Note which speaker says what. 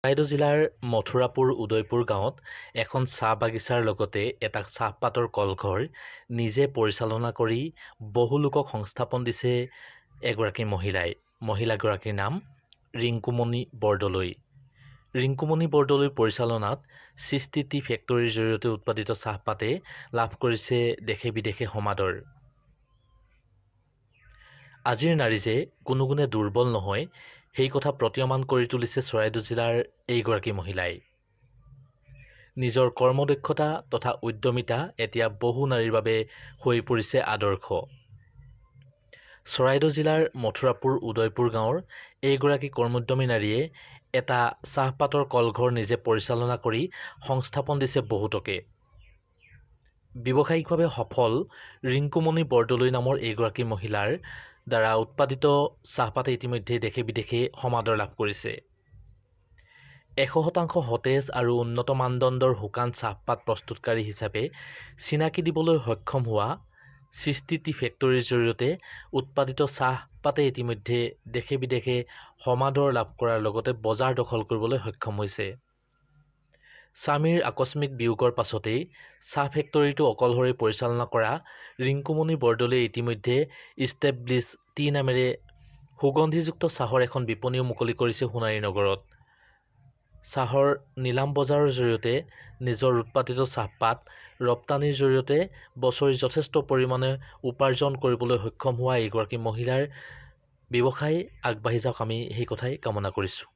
Speaker 1: চৰাইদেউ জিলাৰ মথুৰাপুৰ উদয়পুৰ গাঁৱত এখন চাহ বাগিচাৰ লগতে এটা চাহপাতৰ কলঘৰ নিজে পৰিচালনা কৰি বহু লোকক সংস্থাপন দিছে এগৰাকী মহিলাই। মহিলাগৰাকীৰ নাম ৰিংকুমণি বৰদলৈ। ৰিংকুমণি বৰদলৈৰ পৰিচালনাত সৃষ্টি টি ফেক্টৰীৰ জৰিয়তে উৎপাদিত চাহপাতে লাভ কৰিছে দেশে বিদেশে সমাদৰ। আজিৰ নাৰী যে কোনো গুণে দুৰ্বল নহয়, সেই কথা প্ৰতীয়মান কৰি তুলিছে চৰাইদেউ জিলাৰ এইগৰাকী মহিলাই। নিজৰ কৰ্মদক্ষতা তথা উদ্যমিতা এতিয়া বহু নাৰীৰ বাবে হৈ পৰিছে আদৰ্শ। চৰাইদেউ জিলাৰ মথুৰাপুৰ উদয়পুৰ গাঁৱৰ এইগৰাকী কৰ্মোদ্যমী নাৰীয়ে এটা চাহপাতৰ কলঘৰ নিজে পৰিচালনা কৰি সংস্থাপন দিছে বহুতকে। ব্যৱসায়িকভাৱে সফল ৰিংকুমণি বৰদলৈ নামৰ এইগৰাকী মহিলাৰ দ্বাৰা উৎপাদিত চাহপাতে ইতিমধ্যে দেশে বিদেশে সমাদৰ লাভ কৰিছে। 100% সতেজ আৰু উন্নত মানদণ্ডৰ শুকান চাহপাত প্ৰস্তুতকাৰী হিচাপে চিনাকি দিবলৈ সক্ষম হোৱা সৃষ্টি টি ফেক্টৰীৰ জৰিয়তে উৎপাদিত চাহপাতে ইতিমধ্যে দেশে বিদেশে সমাদৰ লাভ কৰাৰ লগতে বজাৰ দখল কৰিবলৈ সক্ষম হৈছে। স্বামীৰ আকস্মিক বিয়োগৰ পাছতেই চাহ ফেক্টৰীটো অকলশৰে পৰিচালনা কৰা ৰিংকুমণি বৰদলৈয়ে ইতিমধ্যে ইষ্টেব্লিছ টি নামেৰে সুগন্ধিযুক্ত চাহৰ এখন বিপণীও মুকলি কৰিছে সোণাৰী নগৰত। চাহৰ নিলাম বজাৰৰ জৰিয়তে নিজৰ উৎপাদিত চাহপাত ৰপ্তানিৰ জৰিয়তে বছৰি যথেষ্ট পৰিমাণে উপাৰ্জন কৰিবলৈ সক্ষম হোৱা এইগৰাকী মহিলাৰ ব্যৱসায় আগবাঢ়ি যাওক, আমি সেই কথাই কামনা কৰিছোঁ।